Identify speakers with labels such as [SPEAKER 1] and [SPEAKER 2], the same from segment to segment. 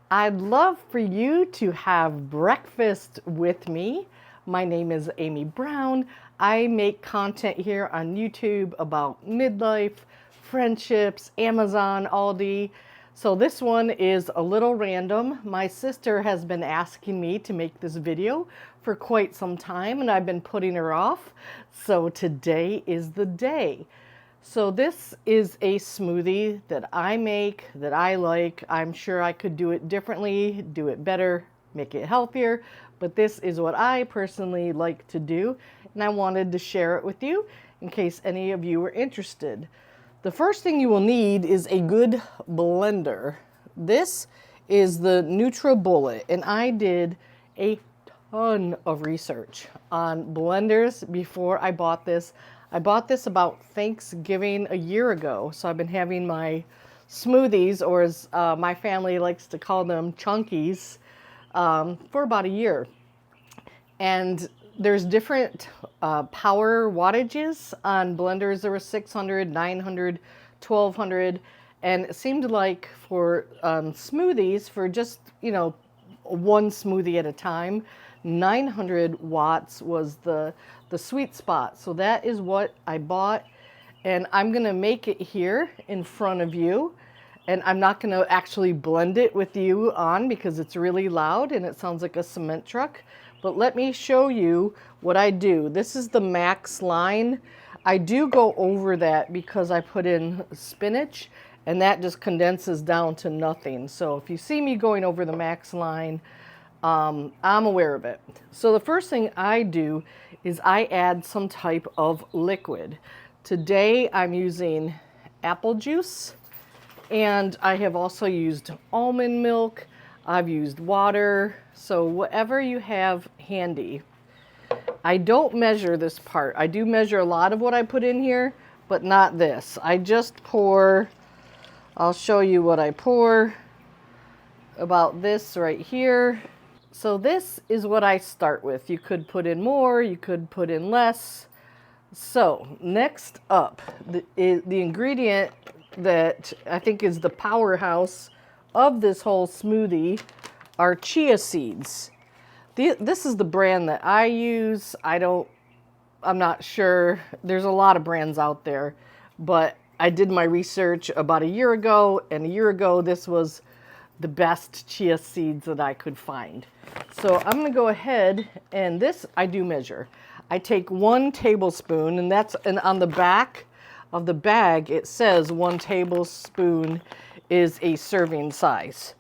[SPEAKER 1] I'd love for you to have breakfast with me. My name is Amy Brown. I make content here on YouTube about midlife, friendships, Amazon, Aldi. So this one is a little random. My sister has been asking me to make this video for quite some time and I've been putting her off. So today is the day. So this is a smoothie that I make, that I like. I'm sure I could do it differently, do it better, make it healthier, but this is what I personally like to do, and I wanted to share it with you in case any of you are interested. The first thing you will need is a good blender. This is the NutriBullet, and I did a ton of research on blenders before I bought this. I bought this about Thanksgiving a year ago, so I've been having my smoothies, or as my family likes to call them, chunkies, for about a year. And there's different power wattages on blenders. There were 600, 900, 1200, and it seemed like for smoothies, for just, one smoothie at a time, 900 watts was the sweet spot. So that is what I bought, and I'm gonna make it here in front of you, and I'm not gonna actually blend it with you on because it's really loud and it sounds like a cement truck. But let me show you what I do. This is the max line. I do go over that because I put in spinach and that just condenses down to nothing. So if you see me going over the max line, I'm aware of it. So the first thing I do is I add some type of liquid. Today I'm using apple juice, and I have also used almond milk. I've used water, so whatever you have handy. I don't measure this part. I do measure a lot of what I put in here, but not this. I just pour, I'll show you what I pour, about this right here. So this is what I start with. You could put in more, you could put in less. So next up, the ingredient that I think is the powerhouse of this whole smoothie are chia seeds. This is the brand that I use. I'm not sure. There's a lot of brands out there, but I did my research about a year ago, and a year ago this was the best chia seeds that I could find. So I'm gonna go ahead, and this I do measure. I take 1 tablespoon, and on the back of the bag it says 1 tablespoon is a serving size.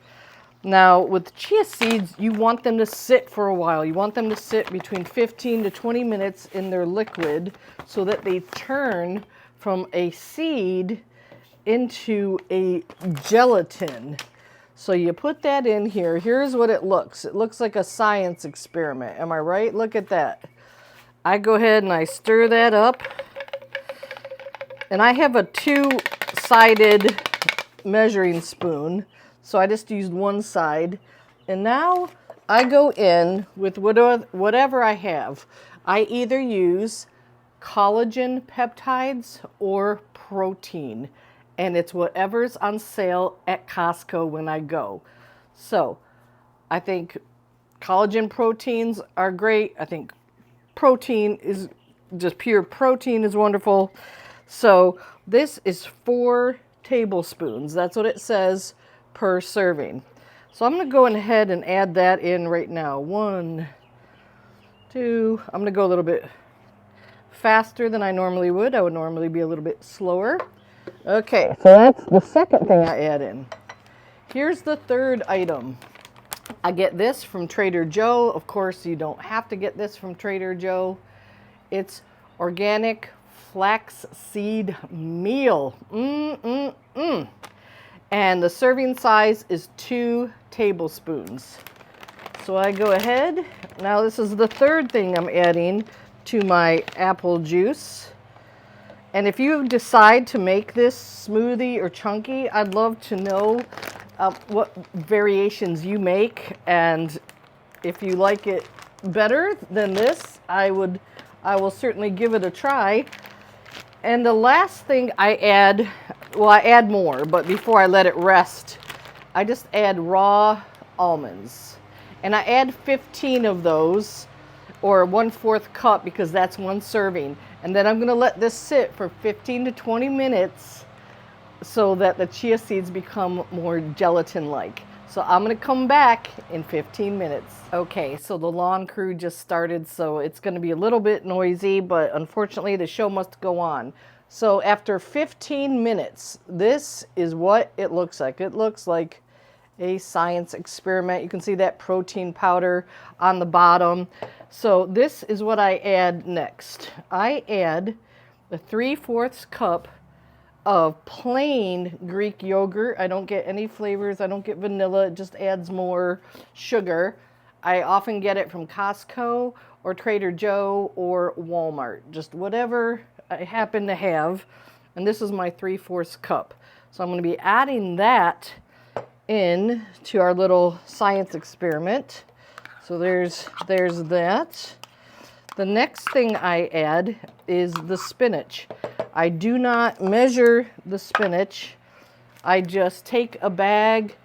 [SPEAKER 1] Now with chia seeds, you want them to sit for a while. You want them to sit between 15 to 20 minutes in their liquid so that they turn from a seed into a gelatin. So you put that in here. Here's what it looks. It looks like a science experiment. Am I right? Look at that. I go ahead and I stir that up. And I have a 2-sided measuring spoon. So I just used one side. And now I go in with whatever I have. I either use collagen peptides or protein. And it's whatever's on sale at Costco when I go. So I think collagen proteins are great. I think protein is just pure protein is wonderful. So this is 4 tablespoons. That's what it says per serving. So I'm going to go ahead and add that in right now. 1, 2. I'm going to go a little bit faster than I normally would. I would normally be a little bit slower. Okay, so that's the second thing I add in. Here's the third item. I get this from Trader Joe. Of course, you don't have to get this from Trader Joe. It's organic flaxseed meal. And the serving size is 2 tablespoons. So I go ahead. Now this is the third thing I'm adding to my apple juice. And if you decide to make this smoothie or chunky, I'd love to know what variations you make, and if you like it better than this, I will certainly give it a try. And the last thing I add, well, I add more, but before I let it rest, I just add raw almonds. And I add 15 of those, or 1/4 cup, because that's one serving. And then I'm gonna let this sit for 15 to 20 minutes so that the chia seeds become more gelatin-like. So I'm gonna come back in 15 minutes. Okay, so the lawn crew just started, so it's gonna be a little bit noisy, but unfortunately the show must go on. So after 15 minutes, this is what it looks like. It looks like a science experiment. You can see that protein powder on the bottom. So this is what I add next. I add the 3/4 cup of plain Greek yogurt. I don't get any flavors. I don't get vanilla. It just adds more sugar. I often get it from Costco or Trader Joe or Walmart. Just whatever I happen to have. And this is my 3/4 cup. So I'm going to be adding that in to our little science experiment. So there's that. The next thing I add is the spinach. I do not measure the spinach. I just take a bag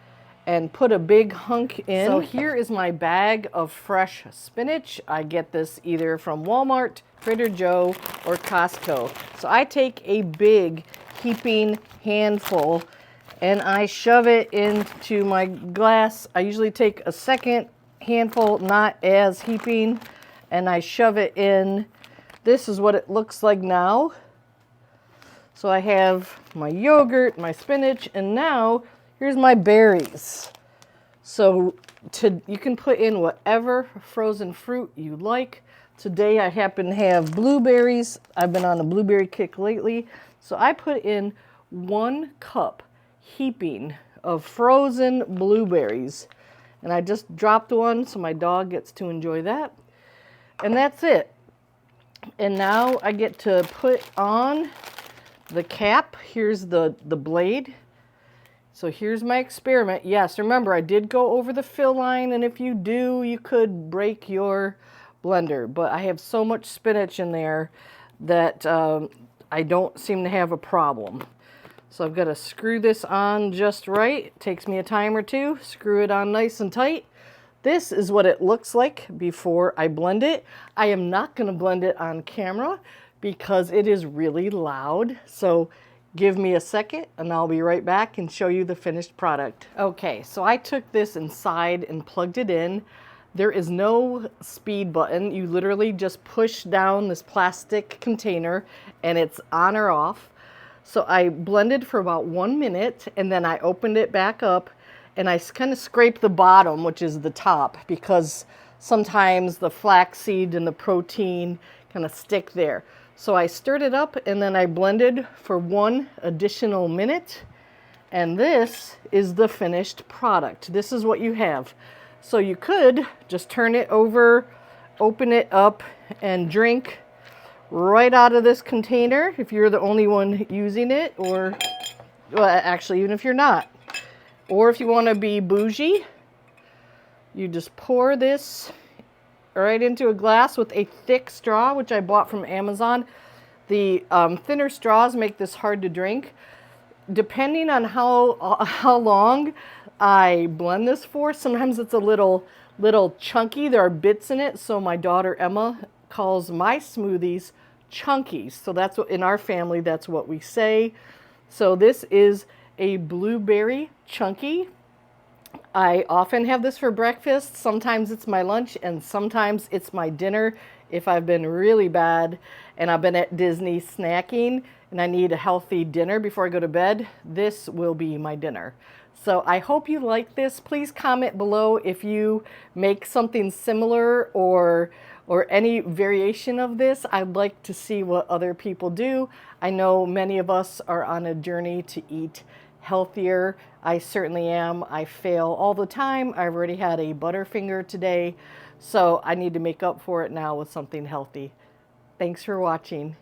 [SPEAKER 1] and put a big hunk in. So here is my bag of fresh spinach. I get this either from Walmart, Trader Joe, or Costco. So I take a big heaping handful and I shove it into my glass. I usually take a second handful, not as heaping, and I shove it in. This is what it looks like now. So I have my yogurt, my spinach, and now here's my berries. So you can put in whatever frozen fruit you like. Today I happen to have blueberries. I've been on a blueberry kick lately. So I put in 1 cup heaping of frozen blueberries. And I just dropped one so my dog gets to enjoy that. And that's it. And now I get to put on the cap. Here's the blade. So here's my experiment. Yes, remember I did go over the fill line, and if you do, you could break your blender. But I have so much spinach in there that I don't seem to have a problem. So I've got to screw this on just right. It takes me a time or two. Screw it on nice and tight. This is what it looks like before I blend it. I am not going to blend it on camera because it is really loud. So give me a second and I'll be right back and show you the finished product. Okay, so I took this inside and plugged it in. There is no speed button. You literally just push down this plastic container and it's on or off. So I blended for about 1 minute and then I opened it back up and I kind of scraped the bottom, which is the top, because sometimes the flaxseed and the protein kind of stick there. So I stirred it up and then I blended for 1 additional minute. And this is the finished product. This is what you have. So you could just turn it over, open it up, and drink right out of this container if you're the only one using it, or well, actually even if you're not. Or if you want to be bougie, you just pour this right into a glass with a thick straw, which I bought from Amazon. The thinner straws make this hard to drink. Depending on how long I blend this for, sometimes it's a little chunky. There are bits in it, so my daughter Emma calls my smoothies chunkies. So that's what in our family, that's what we say. So this is a blueberry chunky. I often have this for breakfast. Sometimes it's my lunch and sometimes it's my dinner if I've been really bad and I've been at Disney snacking and I need a healthy dinner before I go to bed. This will be my dinner. So I hope you like this. Please comment below if you make something similar or any variation of this. I'd like to see what other people do. I know many of us are on a journey to eat healthier. I certainly am. I fail all the time. I've already had a Butterfinger today, so I need to make up for it now with something healthy. Thanks for watching.